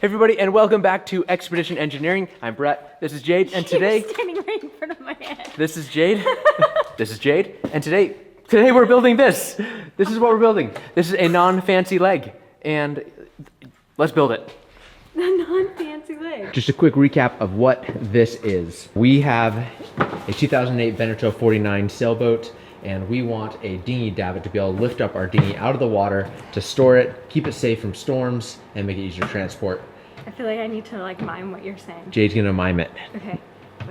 everybody, and welcome back to Expedition Engineering. I'm Brett. This is Jade, and today You're standing right in front of my head. This is Jade. This is Jade, and today we're building this. This is what we're building. This is a non-fancy leg, and let's build it. The non-fancy leg. Just a quick recap of what this is. We have a 2008 Veneto 49 sailboat, and we want a dinghy davit to be able to lift up our dinghy out of the water to store it, keep it safe from storms, and make it easier to transport. I feel like I need to mime what you're saying. Jade's gonna mime it. Okay.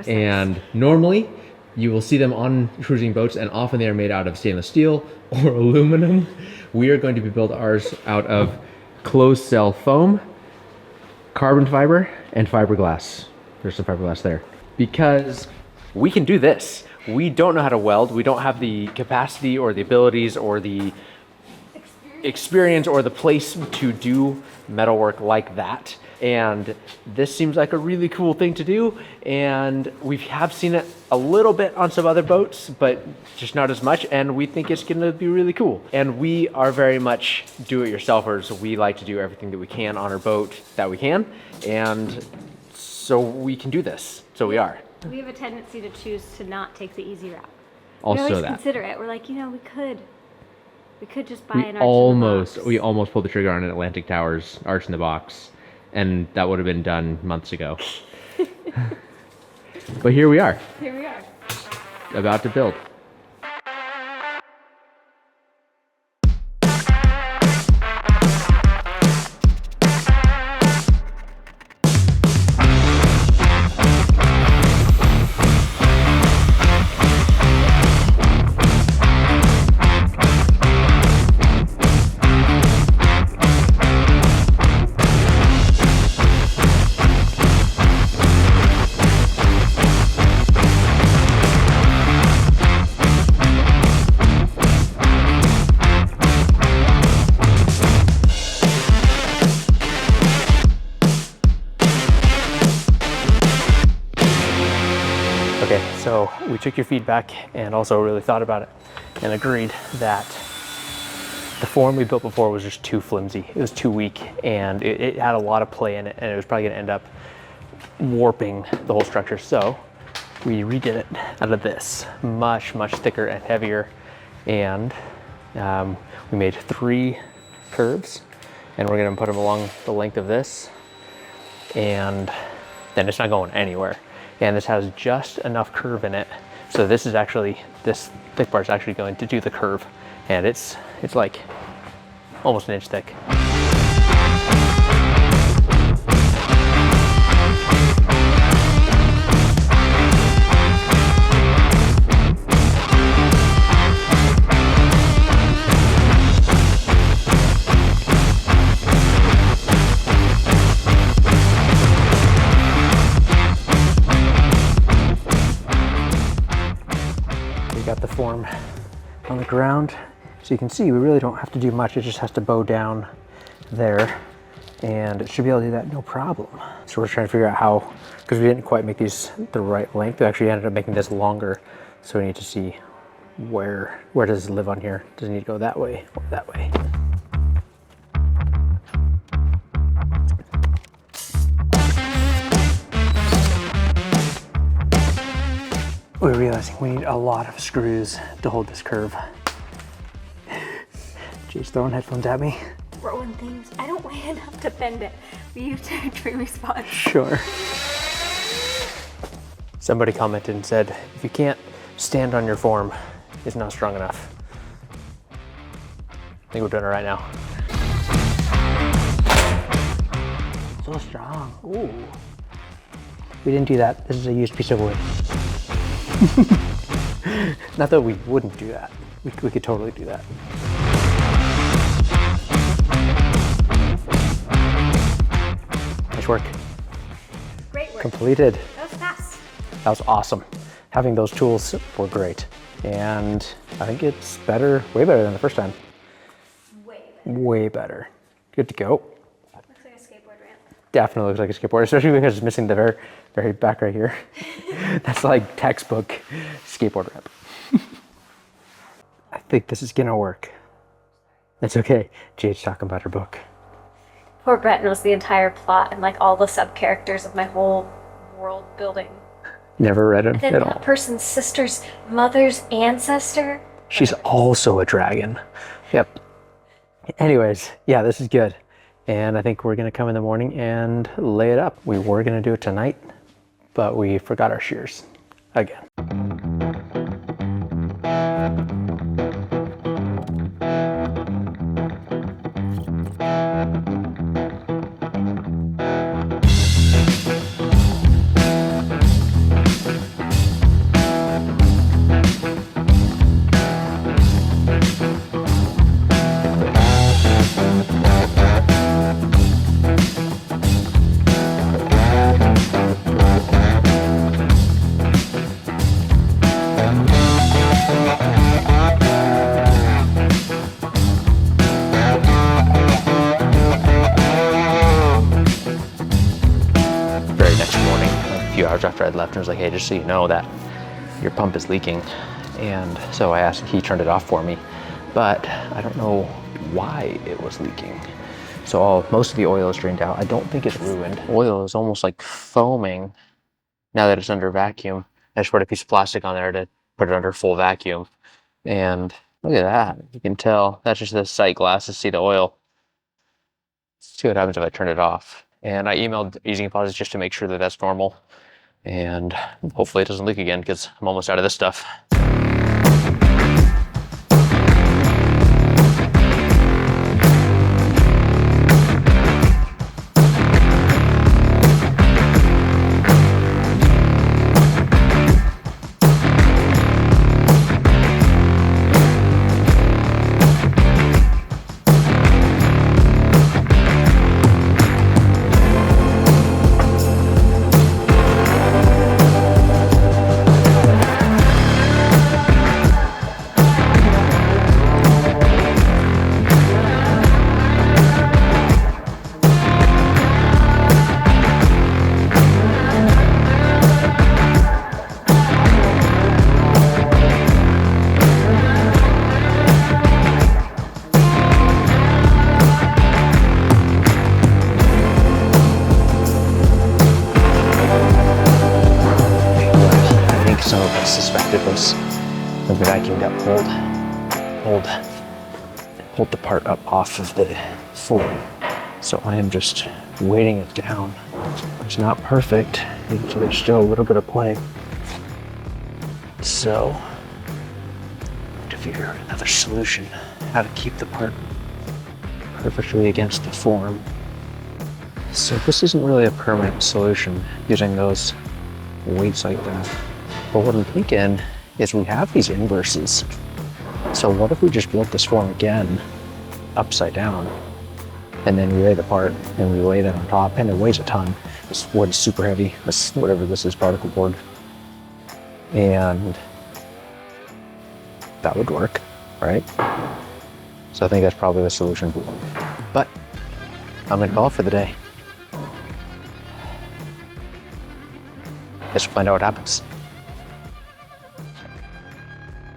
And normally, you will see them on cruising boats, and often they are made out of stainless steel or aluminum. We are going to build ours out of closed cell foam, carbon fiber, and fiberglass. There's some fiberglass there. Because we can do this. We don't know how to weld. We don't have the capacity or the abilities or the experience or the place to do metalwork like that. And this seems like a really cool thing to do. And we have seen it a little bit on some other boats, but just not as much. And we think it's gonna be really cool. And we are very much do-it-yourselfers. We like to do everything that we can on our boat that we can. And so we can do this. So we are. We have a tendency to choose to not take the easy route. Also we always that. consider it. We're like, we could just buy an arch in the box. We almost pulled the trigger on an Atlantic Towers arch in the box, and that would have been done months ago. But here we are. Here we are. About to build. Okay, so we took your feedback and also really thought about it and agreed that the form we built before was just too flimsy. It was too weak, and it had a lot of play in it, and it was probably gonna end up warping the whole structure. So we redid it out of this, much thicker and heavier. And we made 3 curves, and we're gonna put them along the length of this, and then it's not going anywhere. And this has just enough curve in it. So this thick part is actually going to do the curve. And it's like almost an inch thick. Got the form on the ground, so you can see we really don't have to do much. It just has to bow down there, and it should be able to do that no problem. So we're trying to figure out how, because we didn't quite make these the right length. We actually ended up making this longer, so we need to see where does it live on here. Does it need to go that way or that way? We're realizing we need a lot of screws to hold this curve. Jay's throwing headphones at me. Throwing things. I don't weigh enough to bend it. We used a tree response. Sure. Somebody commented and said, if you can't stand on your form, it's not strong enough. I think we're doing it right now. So strong. Ooh. We didn't do that. This is a used piece of wood. Not that we wouldn't do that. We could totally do that. Nice work. Great work. Completed. That was fast. That was awesome. Having those tools were great. And I think it's better, way better than the first time. Way better. Good to go. Looks like a skateboard ramp. Definitely looks like a skateboard, especially because it's missing the very back right here. That's like textbook skateboard ramp. I think this is gonna work. That's okay. Jade's talking about her book. Poor Brett knows the entire plot and like all the sub characters of my whole world building. Never read it Then at that all. person's sister's mother's ancestor. She's also a dragon. Yep. Anyways, yeah, this is good. And I think we're gonna come in the morning and lay it up. We were gonna do it tonight, but we forgot our shears again. After I'd left, and was like, hey, just so you know that your pump is leaking. And so I asked, he turned it off for me, but I don't know why it was leaking. So most of the oil is drained out. I don't think it's ruined. Oil is almost like foaming now that it's under vacuum. I just put a piece of plastic on there to put it under full vacuum. And look at that. You can tell that's just the sight glass to see the oil. Let's see what happens if I turn it off. And I emailed Easy Composites just to make sure that that's normal. And hopefully it doesn't leak again because I'm almost out of this stuff. When the vacuum got pulled the part up off of the floor. So I am just weighting it down. It's not perfect, so there's still a little bit of play. So I have to figure out another solution, how to keep the part perfectly against the form. So this isn't really a permanent solution using those weights like that. But what I'm thinking is we have these inverses. So what if we just built this form again, upside down, and then we lay the part and we lay that on top, and it weighs a ton. This wood's super heavy, this, whatever this is, particle board. And that would work, right? So I think that's probably the solution. But I'm gonna call it for the day. Guess we'll find out what happens.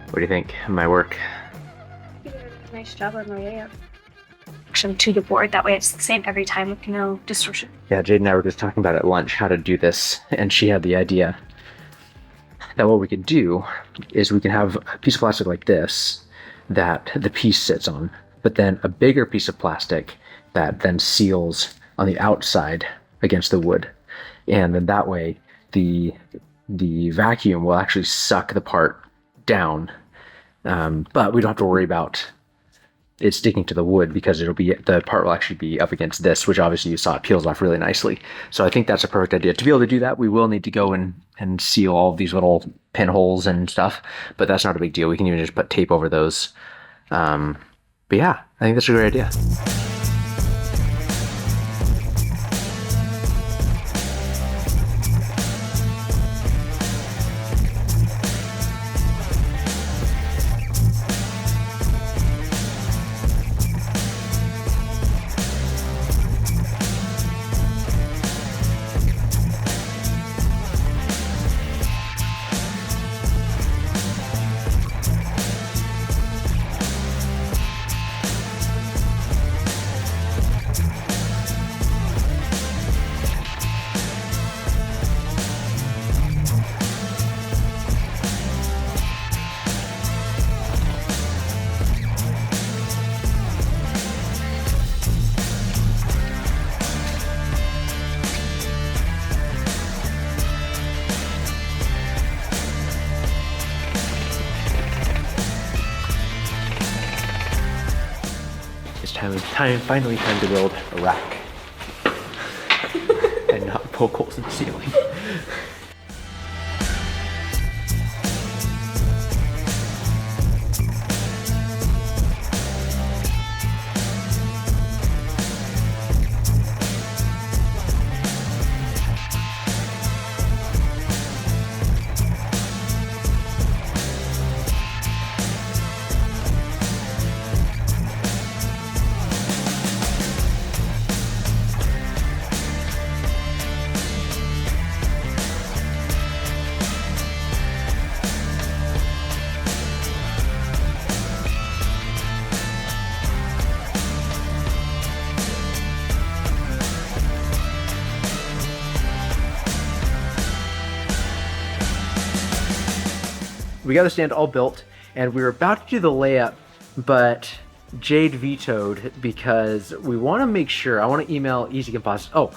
What do you think of my work? You did a nice job on the layup. Actually, to the board, that way it's the same every time with no distortion. Yeah, Jade and I were just talking about at lunch how to do this, and she had the idea that what we could do is we can have a piece of plastic like this that the piece sits on, but then a bigger piece of plastic that then seals on the outside against the wood. And then that way the vacuum will actually suck the part down, but we don't have to worry about it sticking to the wood because the part will actually be up against this, which obviously you saw it peels off really nicely. So I think that's a perfect idea. To be able to do that, we will need to go and seal all of these little pinholes and stuff, but that's not a big deal. We can even just put tape over those. But yeah, I think that's a great idea. finally time to build a rack. And not poke holes in the ceiling. We got the stand all built, and we were about to do the layup, but Jade vetoed because we want to make sure. I want to email Easy Composites. Oh,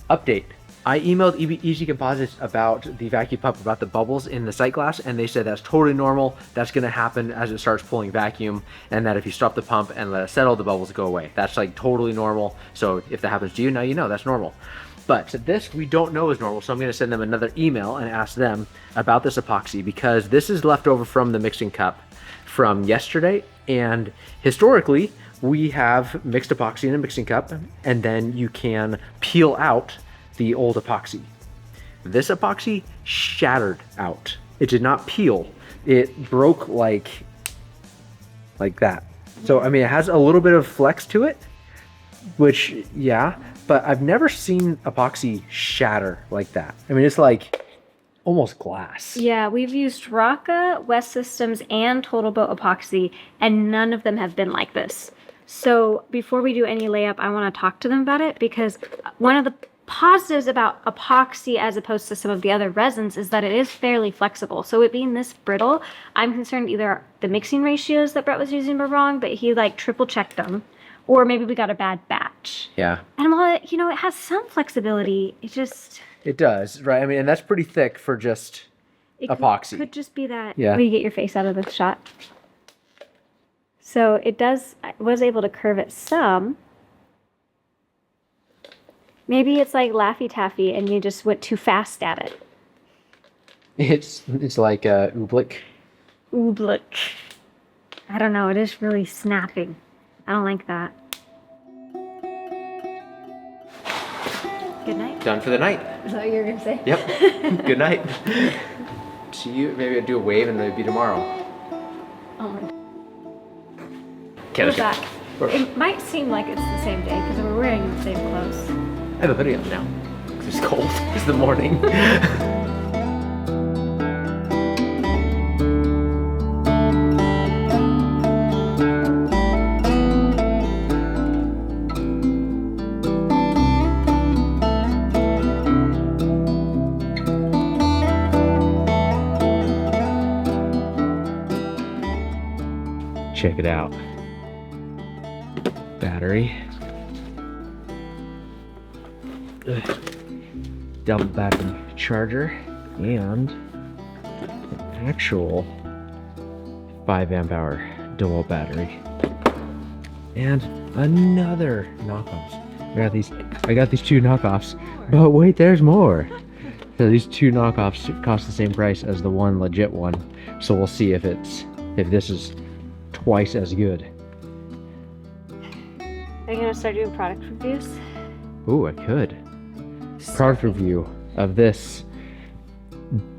update. I emailed Easy Composites about the vacuum pump, about the bubbles in the sight glass, and they said that's totally normal. That's going to happen as it starts pulling vacuum, and that if you stop the pump and let it settle, the bubbles go away. That's like totally normal. So if that happens to you, now you know that's normal. But this we don't know is normal, so I'm going to send them another email and ask them about this epoxy, because this is left over from the mixing cup from yesterday, and historically we have mixed epoxy in a mixing cup, and then you can peel out the old epoxy. This epoxy shattered out. It did not peel. It broke like that. So I mean, it has a little bit of flex to it, which, yeah, but I've never seen epoxy shatter like that. I mean, it's like almost glass. Yeah, we've used Rocca, West Systems, and Total Boat epoxy, and none of them have been like this. So before we do any layup, I want to talk to them about it, because one of the positives about epoxy as opposed to some of the other resins is that it is fairly flexible. So it being this brittle, I'm concerned either the mixing ratios that Brett was using were wrong, but he like triple checked them, or maybe we got a bad batch. Yeah. And while it, it has some flexibility, it does, right? I mean, and that's pretty thick for just epoxy. Could just be that. Yeah. Will you get your face out of the shot? So it does. I was able to curve it some. Maybe it's like Laffy Taffy, and you just went too fast at it. It's like oobleck. Oobleck. I don't know. It is really snapping. I don't like that. Good night. Done for the night. Is that what you were gonna say? Yep. Good night. See you. Maybe I'll do a wave, and maybe tomorrow. Oh my. Okay, We're back. It might seem like it's the same day because we're wearing the same clothes. I have a hoodie on now. It's cold. It's the morning. Check it out. Battery. Double battery charger, and an actual 5 amp hour dual battery, and another knockoffs. I got these two knockoffs, but wait, there's more. So these two knockoffs cost the same price as the one legit one. So we'll see if this is twice as good. Are you gonna start doing product reviews? Ooh, I could. Product review of this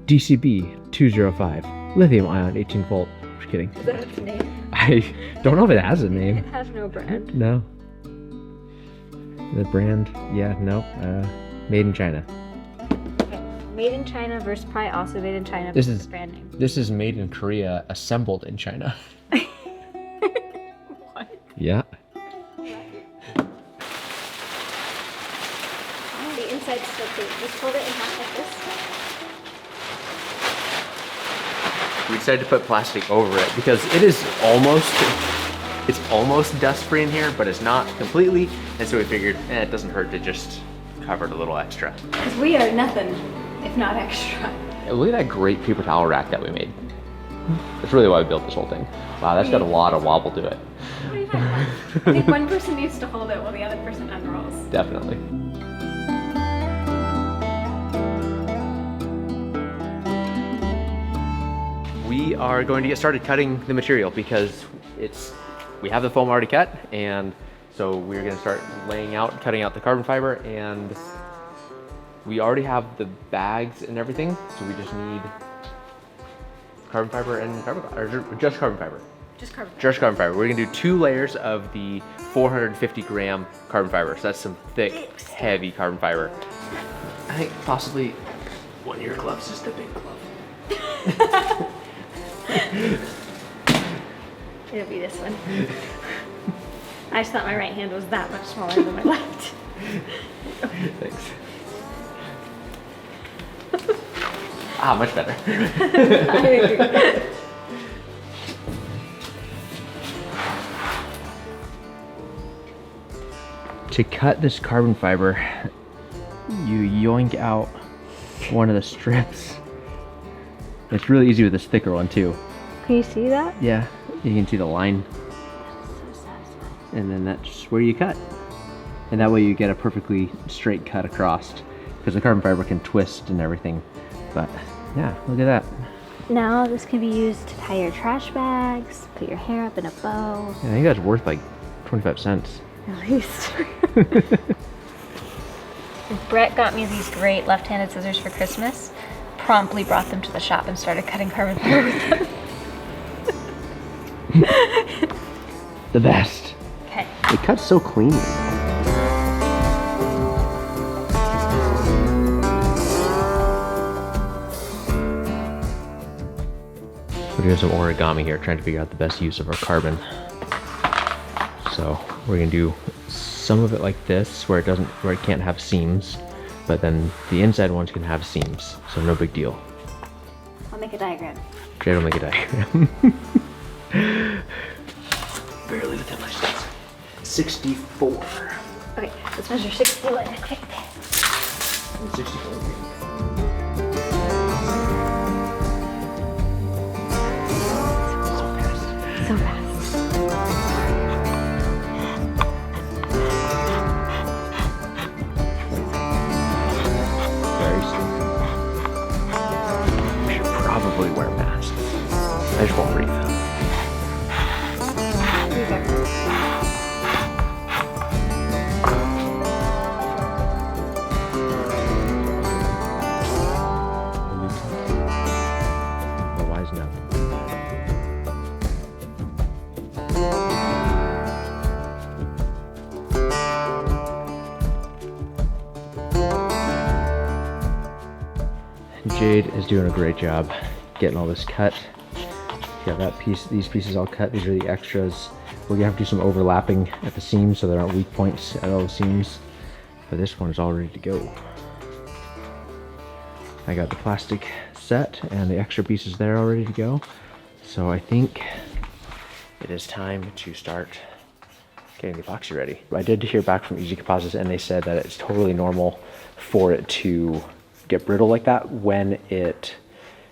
DCB 205 lithium ion 18 volt. Just kidding. Is that its name? I don't know if it has a name. It has no brand. No. The brand, yeah, no. Made in China. Okay. Made in China versus probably also made in China. This is brand name. This is made in Korea, assembled in China. What? Yeah. The inside's still clean. Just fold it in half like this. We decided to put plastic over it because it's almost dust free in here, but it's not completely. And so we figured, it doesn't hurt to just cover it a little extra. Because we are nothing if not extra. Look at that great paper towel rack that we made. That's really why we built this whole thing. Wow, that's got a lot of wobble to it. I think one person needs to hold it while the other person unrolls. Definitely. We are going to get started cutting the material because we have the foam already cut, and so we're going to start cutting out the carbon fiber, and we already have the bags and everything, so we just need carbon fiber and just carbon fiber. Just carbon fiber. Just carbon fiber. We're gonna do 2 layers of the 450 gram carbon fiber. So that's some thick, heavy carbon fiber. I think possibly one of your gloves is the big glove. It'll be this one. I just thought my right hand was that much smaller than my left. Thanks. Ah, much better. To cut this carbon fiber, you yoink out one of the strips. It's really easy with this thicker one too. Can you see that? Yeah, you can see the line. So satisfying. And then that's where you cut. And that way you get a perfectly straight cut across, because the carbon fiber can twist and everything. But yeah, look at that. Now this can be used to tie your trash bags, put your hair up in a bow. Yeah, I think that's worth like 25 cents. At least. Brett got me these great left-handed scissors for Christmas. Promptly brought them to the shop and started cutting carbon fiber with them. The best. Okay. It cuts so cleanly. We're doing some origami here, trying to figure out the best use of our carbon. So we're gonna do some of it like this, where it can't have seams, but then the inside ones can have seams, so no big deal. I'll make a diagram. Jade will make a diagram. Barely within my size. 64. Okay, let's measure 61. Okay. 64. So fast. Very slow. We should probably wear masks. I just won't breathe. Here you go. The wise no. Jade is doing a great job getting all this cut. You have that piece, these pieces all cut. These are the extras. We're gonna have to do some overlapping at the seams so there aren't weak points at all the seams. But this one is all ready to go. I got the plastic set and the extra pieces there all ready to go. So I think it is time to start getting the epoxy ready. I did hear back from Easy Composites, and they said that it's totally normal for it to get brittle like that when it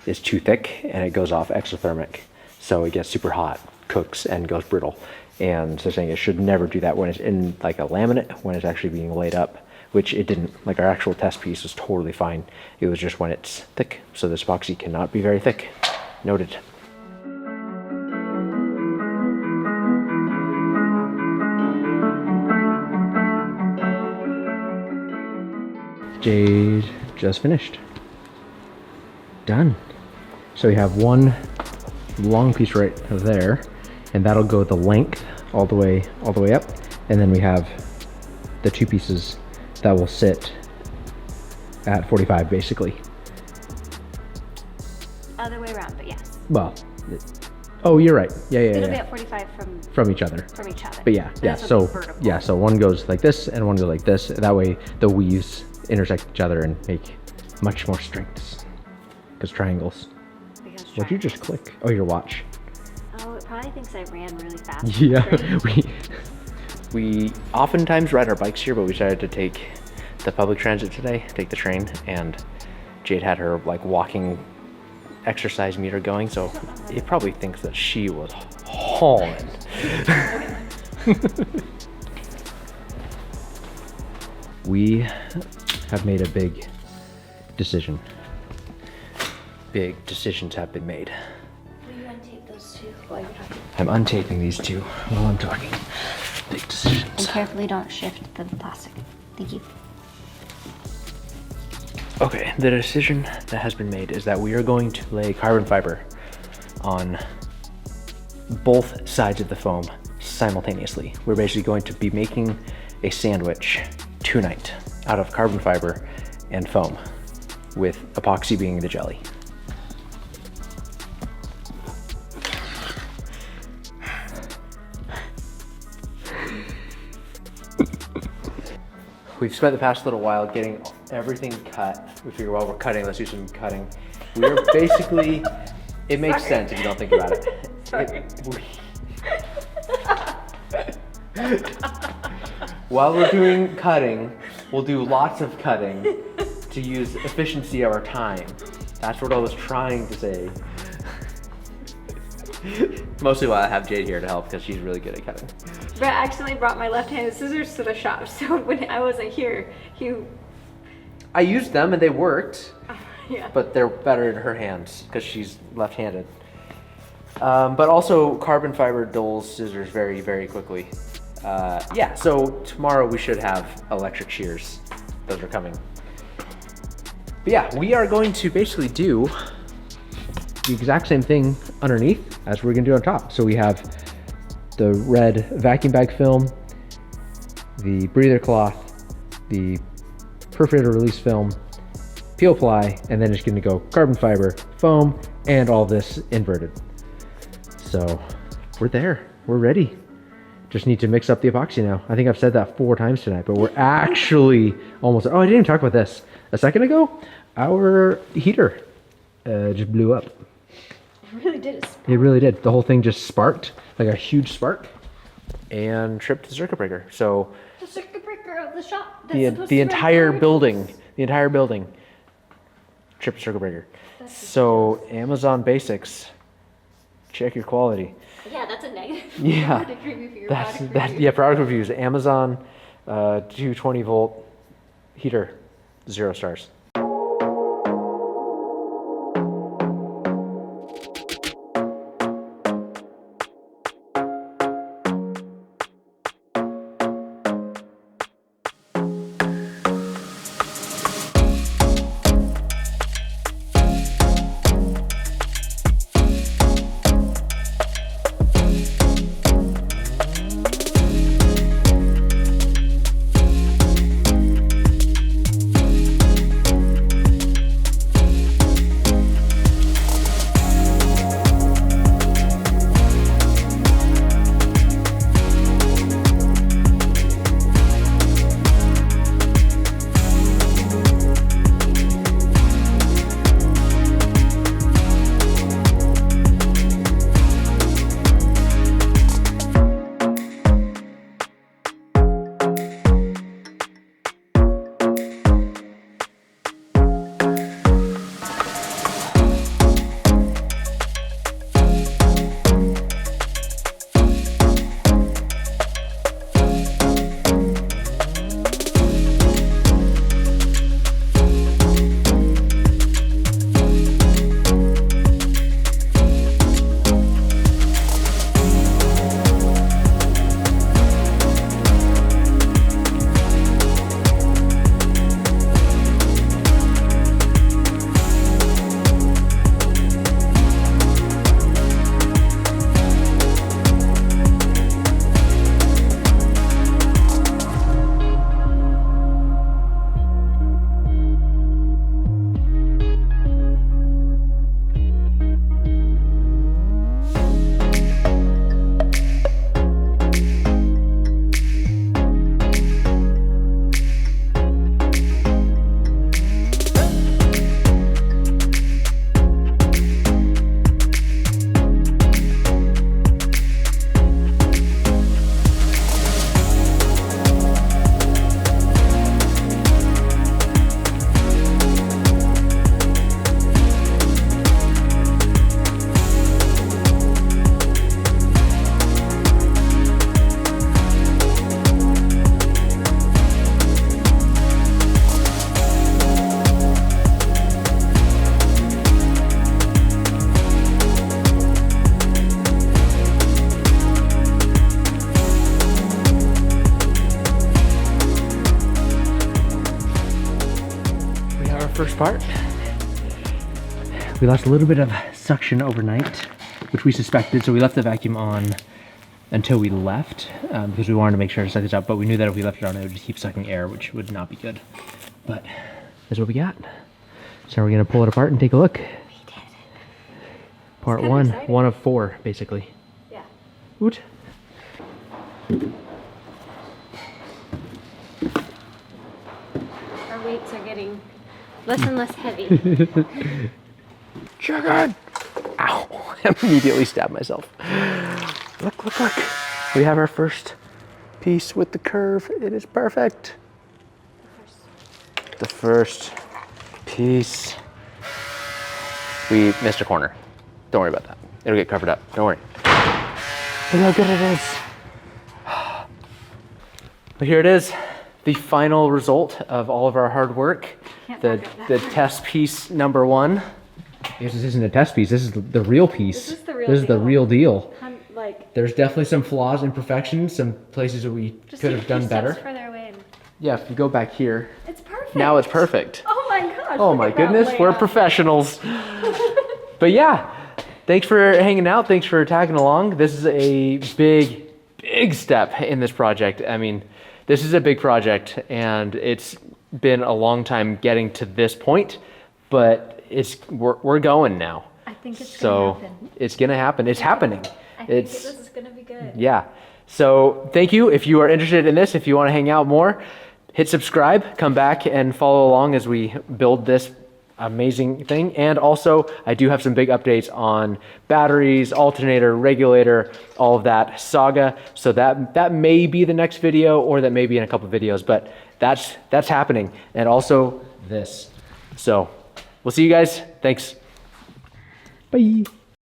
is too thick and it goes off exothermic. So it gets super hot, cooks, and goes brittle. And so they're saying it should never do that when it's in like a laminate, when it's actually being laid up, which it didn't. Like our actual test piece was totally fine. It was just when it's thick. So this epoxy cannot be very thick. Noted. Jade just finished. Done. So we have one long piece right there, and that'll go the length all the way up, and then we have the 2 pieces that will sit at 45 basically. Other way around, but yes. Well, oh, you're right. Yeah. It'll be at 45 from each other. from each other. But yeah. So yeah, so one goes like this and one goes like this. That way the weaves intersect each other and make much more strengths. Because triangles. What'd you just click? Oh, your watch. Oh, it probably thinks I ran really fast. Yeah, we oftentimes ride our bikes here, but we decided to take the public transit today, take the train, and Jade had her like walking exercise meter going, so it probably thinks that she was hauling. We have made a big decision. Big decisions have been made. Will you untape those two while you're talking? I'm untaping these two while I'm talking. Big And decisions. carefully don't shift the plastic. Thank you. Okay, the decision that has been made is that we are going to lay carbon fiber on both sides of the foam simultaneously. We're basically going to be making a sandwich tonight out of carbon fiber and foam, with epoxy being the jelly. We've spent the past little while getting everything cut. We figure while we're cutting, let's do some cutting. We're basically, it makes sense if you don't think about it. While we're doing cutting, we'll do lots of cutting to use efficiency of our time. That's what I was trying to say. Mostly while I have Jade here to help because she's really good at cutting. Brett actually brought my left-handed scissors to the shop, so when I wasn't here, I used them and they worked, yeah. but they're better in her hands because she's left-handed. But also carbon fiber dulls scissors very, very quickly. Yeah, so tomorrow we should have electric shears. Those are coming. But yeah, we are going to basically do the exact same thing underneath as we're gonna do on top. So we have the red vacuum bag film, the breather cloth, the perforator release film, peel ply, and then it's gonna go carbon fiber, foam, and all this inverted. So we're there, we're ready. Just need to mix up the epoxy now. I think I've said that 4 times tonight, but we're actually almost, oh, I didn't even talk about this. A second ago, our heater just blew up. It really did. It really did. The whole thing just sparked, like a huge spark, and tripped the circuit breaker. So The circuit breaker of the shop. the entire building tripped the circuit breaker. So Amazon Basics, check your quality. Yeah, that's a negative. Yeah, Product review for your that's product that. review. Yeah, product reviews. Amazon 220 volt heater, 0 stars. first part. We lost a little bit of suction overnight, which we suspected, so we left the vacuum on until we left because we wanted to make sure to suck this up, but we knew that if we left it on, it would just keep sucking air, which would not be good. But that's what we got. So we're gonna pull it apart and take a look. We did. Part one of 4, basically. Yeah. Oot. Our weights are getting less and less heavy. Chicken! Ow! I immediately stabbed myself. Look, look, look. We have our first piece with the curve. It is perfect. The first piece. We missed a corner. Don't worry about that. It'll get covered up. Don't worry. Look how good it is. But here it is. The final result of all of our hard work. The test piece number 1. This isn't a test piece. This is the real piece. This is the real This is the deal. real deal. Like, There's definitely some flaws, imperfections, some places that we could have done better. further away. Yeah, if you go back here, It's perfect. now it's perfect. Oh my gosh. Oh look my at that goodness, we're layout. professionals. But yeah, thanks for hanging out. Thanks for tagging along. This is a big, big step in this project. I mean, this is a big project and it's been a long time getting to this point, but we're going now. I think it's So gonna happen. it's gonna happen. It's happening. I think this is gonna be good. Yeah. So thank you. If you are interested in this, if you want to hang out more, hit subscribe, come back and follow along as we build this amazing thing. And also, I do have some big updates on batteries, alternator, regulator, all of that saga. So that may be the next video, or that may be in a couple of videos, but that's happening. And also this. So we'll see you guys. Thanks. Bye.